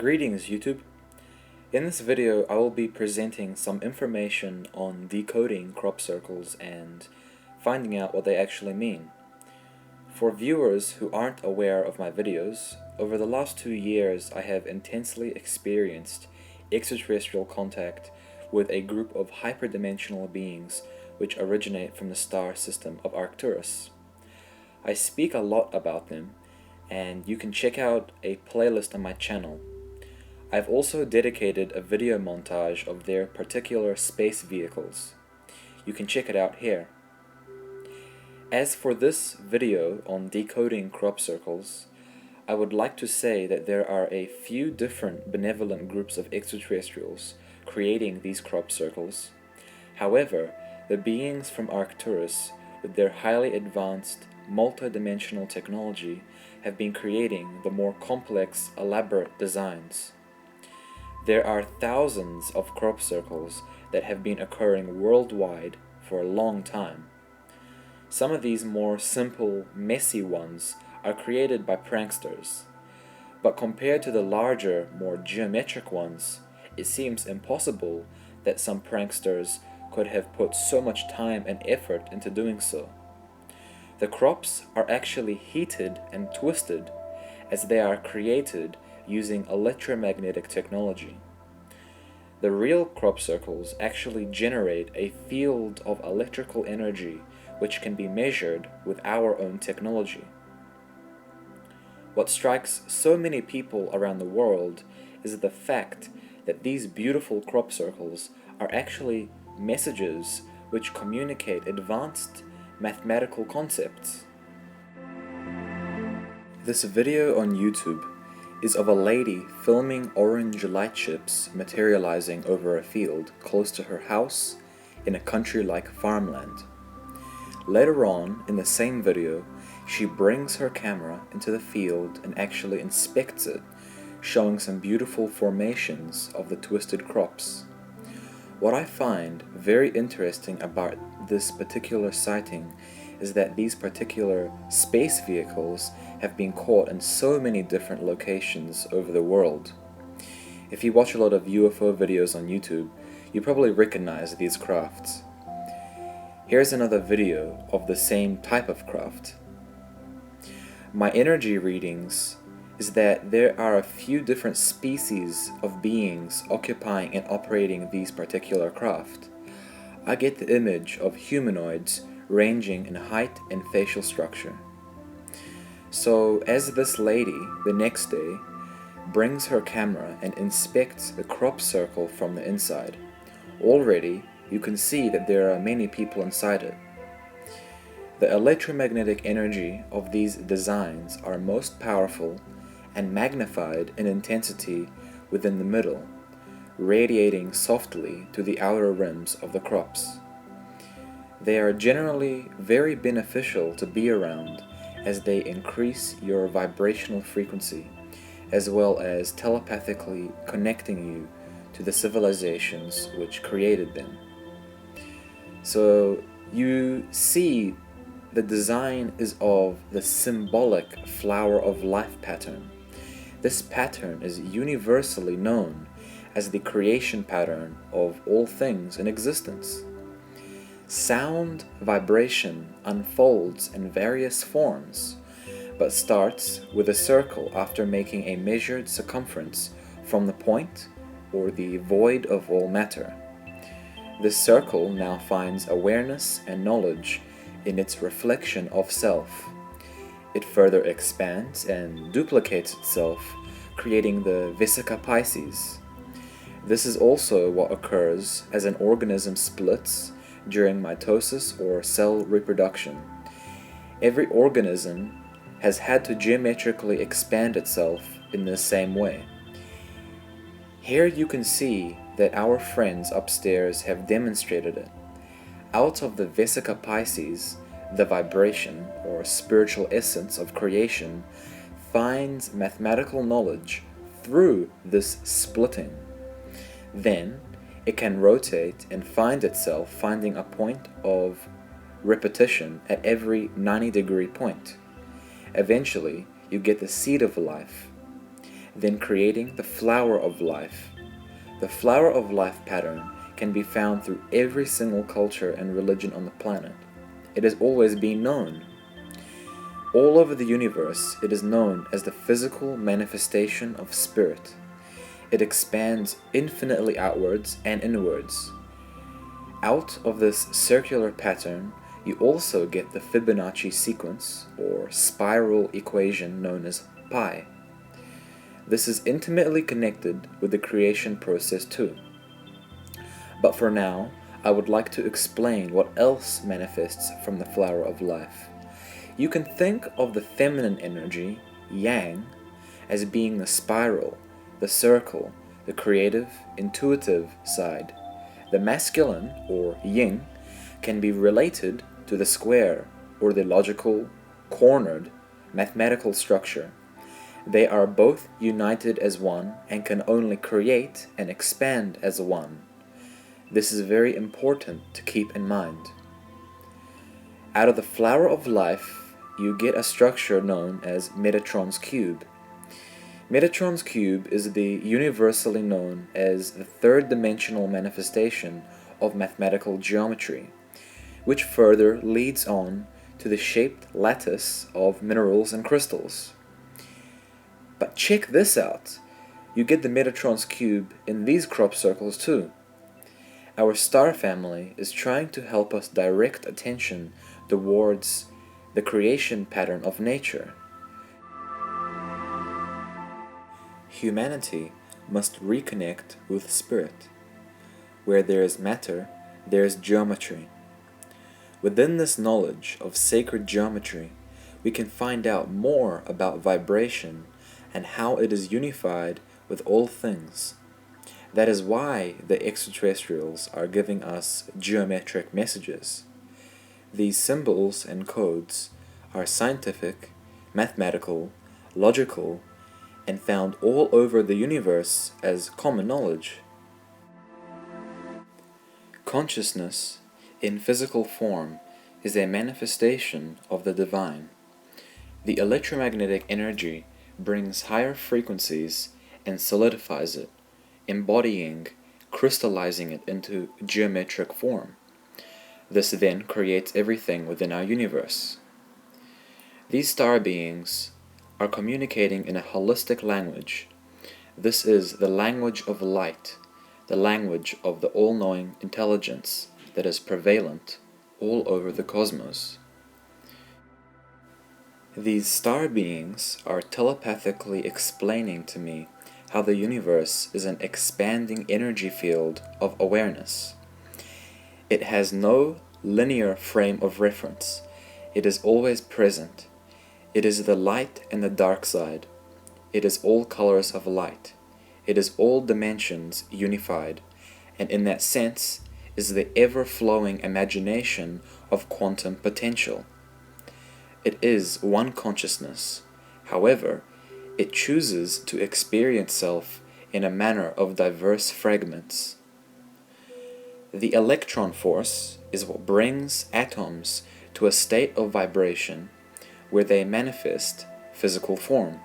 Greetings YouTube. In this video I will be presenting some information on decoding crop circles and finding out what they actually mean. For viewers who aren't aware of my videos, over the last 2 years I have intensely experienced extraterrestrial contact with a group of hyperdimensional beings which originate from the star system of Arcturus. I speak a lot about them, and you can check out a playlist on my channel. I've also dedicated a video montage of their particular space vehicles. You can check it out here. As for this video on decoding crop circles, I would like to say that there are a few different benevolent groups of extraterrestrials creating these crop circles. However, the beings from Arcturus, with their highly advanced multi-dimensional technology, have been creating the more complex, elaborate designs. There are thousands of crop circles that have been occurring worldwide for a long time. Some of these more simple, messy ones are created by pranksters, but compared to the larger, more geometric ones, it seems impossible that some pranksters could have put so much time and effort into doing so. The crops are actually heated and twisted as they are created using electromagnetic technology. The real crop circles actually generate a field of electrical energy which can be measured with our own technology. What strikes so many people around the world is the fact that these beautiful crop circles are actually messages which communicate advanced mathematical concepts. This video on YouTube is of a lady filming orange light chips materializing over a field close to her house in a country-like farmland. Later on in the same video, she brings her camera into the field and actually inspects it, showing some beautiful formations of the twisted crops. What I find very interesting about this particular sighting is that these particular space vehicles have been caught in so many different locations over the world. If you watch a lot of UFO videos on YouTube, you probably recognize these crafts. Here's another video of the same type of craft. My energy readings is that there are a few different species of beings occupying and operating these particular craft. I get the image of humanoids ranging in height and facial structure. So as this lady, the next day, brings her camera and inspects the crop circle from the inside, already you can see that there are many people inside it. The electromagnetic energy of these designs are most powerful and magnified in intensity within the middle, radiating softly to the outer rims of the crops. They are generally very beneficial to be around as they increase your vibrational frequency, as well as telepathically connecting you to the civilizations which created them. So you see the design is of the symbolic flower of life pattern. This pattern is universally known as the creation pattern of all things in existence. Sound vibration unfolds in various forms, but starts with a circle after making a measured circumference from the point or the void of all matter. This circle now finds awareness and knowledge in its reflection of self. It further expands and duplicates itself, creating the Vesica Pisces. This is also what occurs as an organism splits during mitosis or cell reproduction. Every organism has had to geometrically expand itself in the same way. Here you can see that our friends upstairs have demonstrated it. Out of the Vesica Pisces, the vibration or spiritual essence of creation finds mathematical knowledge through this splitting. Then it can rotate and find itself finding a point of repetition at every 90-degree point. Eventually, you get the seed of life. then creating the flower of life. The flower of life pattern can be found through every single culture and religion on the planet. It has always been known. All over the universe, it is known as the physical manifestation of spirit. It expands infinitely outwards and inwards. Out of this circular pattern, you also get the Fibonacci sequence, or spiral equation known as pi. This is intimately connected with the creation process too. But for now, I would like to explain what else manifests from the flower of life. You can think of the feminine energy, yang, as being the spiral, the circle, the creative, intuitive side. The masculine, or yin, can be related to the square, or the logical, cornered, mathematical structure. They are both united as one and can only create and expand as one. This is very important to keep in mind. Out of the flower of life, you get a structure known as Metatron's cube. Metatron's cube is the universally known as the third-dimensional manifestation of mathematical geometry, which further leads on to the shaped lattice of minerals and crystals. But check this out. You get the Metatron's cube in these crop circles too. Our star family is trying to help us direct attention towards the creation pattern of nature. Humanity must reconnect with spirit. Where there is matter, there is geometry. Within this knowledge of sacred geometry, we can find out more about vibration and how it is unified with all things. That is why the extraterrestrials are giving us geometric messages. These symbols and codes are scientific, mathematical, logical, and found all over the universe as common knowledge. Consciousness, in physical form, is a manifestation of the divine. The electromagnetic energy brings higher frequencies and solidifies it, embodying, crystallizing it into geometric form. This then creates everything within our universe. These star beings are communicating in a holistic language. This is the language of light, the language of the all-knowing intelligence that is prevalent all over the cosmos. These star beings are telepathically explaining to me how the universe is an expanding energy field of awareness. It has no linear frame of reference. It is always present. It is the light and the dark side. It is all colors of light. It is all dimensions unified, and in that sense is the ever-flowing imagination of quantum potential. It is one consciousness. However, it chooses to experience itself in a manner of diverse fragments. The electron force is what brings atoms to a state of vibration where they manifest physical form.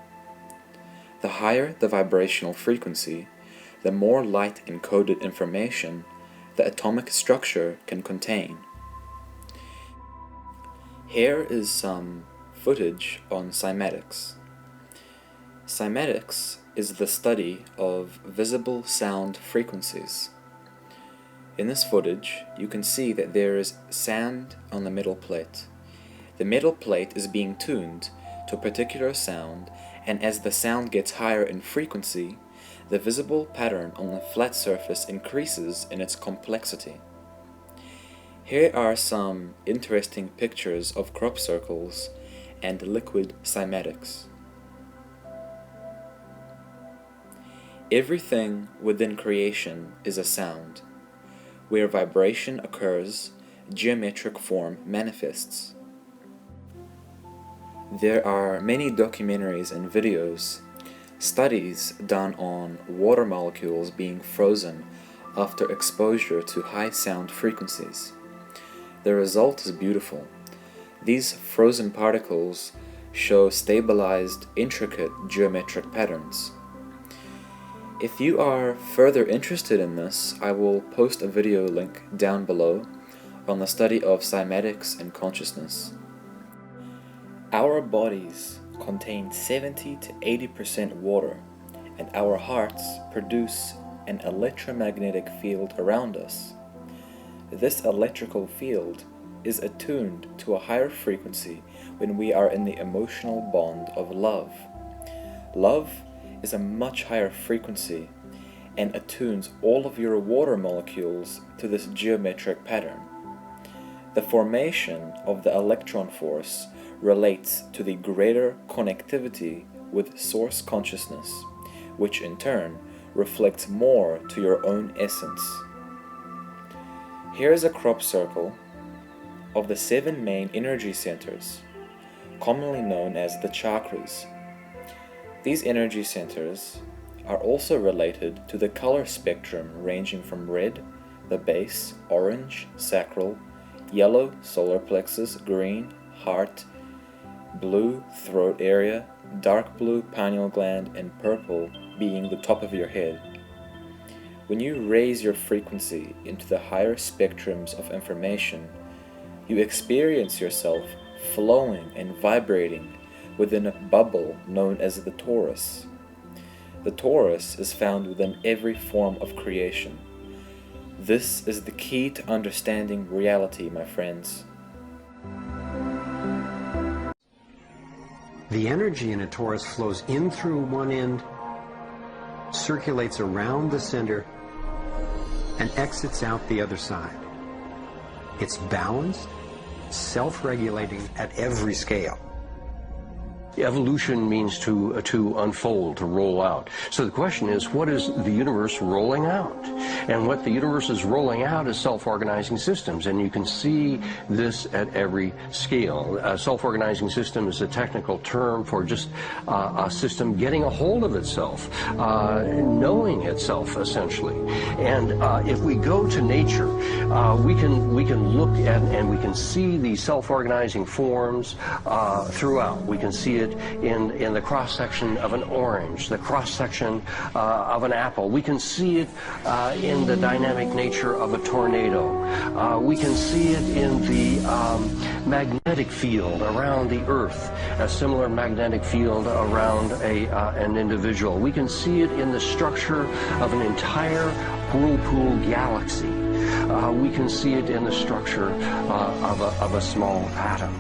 The higher the vibrational frequency, the more light encoded information the atomic structure can contain. Here is some footage on cymatics. Cymatics is the study of visible sound frequencies. In this footage, you can see that there is sand on the metal plate. The metal plate is being tuned to a particular sound, and as the sound gets higher in frequency, the visible pattern on the flat surface increases in its complexity. Here are some interesting pictures of crop circles and liquid cymatics. Everything within creation is a sound. Where vibration occurs, geometric form manifests. There are many documentaries and videos, studies done on water molecules being frozen after exposure to high sound frequencies. The result is beautiful. These frozen particles show stabilized, intricate geometric patterns. If you are further interested in this, I will post a video link down below on the study of cymatics and consciousness. Our bodies contain 70 to 80% water, and our hearts produce an electromagnetic field around us. This electrical field is attuned to a higher frequency when we are in the emotional bond of love. Love is a much higher frequency and attunes all of your water molecules to this geometric pattern. The formation of the electron force relates to the greater connectivity with source consciousness, which in turn reflects more to your own essence. Here is a crop circle of the 7 main energy centers, commonly known as the chakras. These energy centers are also related to the color spectrum ranging from red, the base, orange, sacral, yellow, solar plexus, green, heart, blue, throat area, dark blue, pineal gland, and purple being the top of your head. When you raise your frequency into the higher spectrums of information, you experience yourself flowing and vibrating within a bubble known as the torus. The torus is found within every form of creation. This is the key to understanding reality, my friends. The energy in a torus flows in through one end, circulates around the center, and exits out the other side. It's balanced, self-regulating at every scale. Evolution means to unfold, to roll out. So the question is, what is the universe rolling out? And what the universe is rolling out is self-organizing systems, and you can see this at every scale. A self-organizing system is a technical term for just a system getting a hold of itself, knowing itself, essentially. And if we go to nature, we can look at and we can see these self-organizing forms throughout. We can see it in the cross-section of an orange, the cross-section of an apple. We can see it in the dynamic nature of a tornado. We can see it in the magnetic field around the Earth, a similar magnetic field around an individual. We can see it in the structure of an entire whirlpool galaxy. We can see it in the structure of a small atom.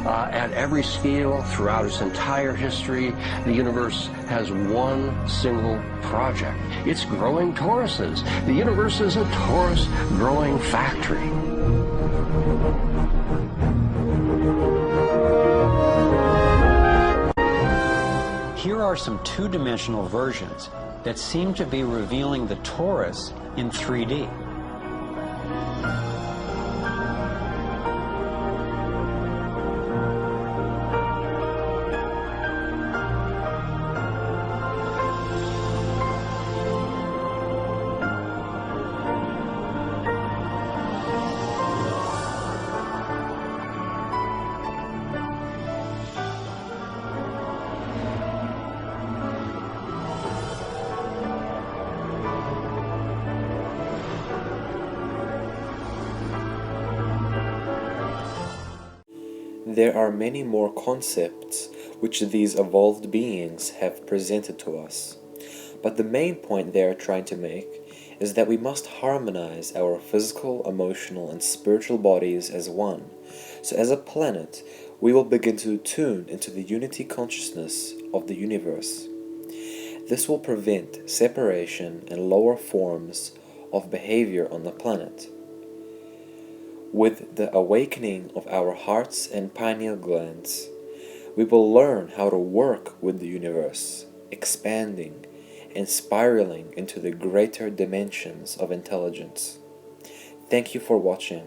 At every scale, throughout its entire history, the universe has one single project. It's growing toruses. The universe is a torus growing factory. Here are some two-dimensional versions that seem to be revealing the torus in 3D. There are many more concepts which these evolved beings have presented to us, but the main point they are trying to make is that we must harmonize our physical, emotional, and spiritual bodies as one. So as a planet, we will begin to tune into the unity consciousness of the universe. This will prevent separation and lower forms of behavior on the planet. With the awakening of our hearts and pineal glands, we will learn how to work with the universe, expanding and spiraling into the greater dimensions of intelligence. Thank you for watching.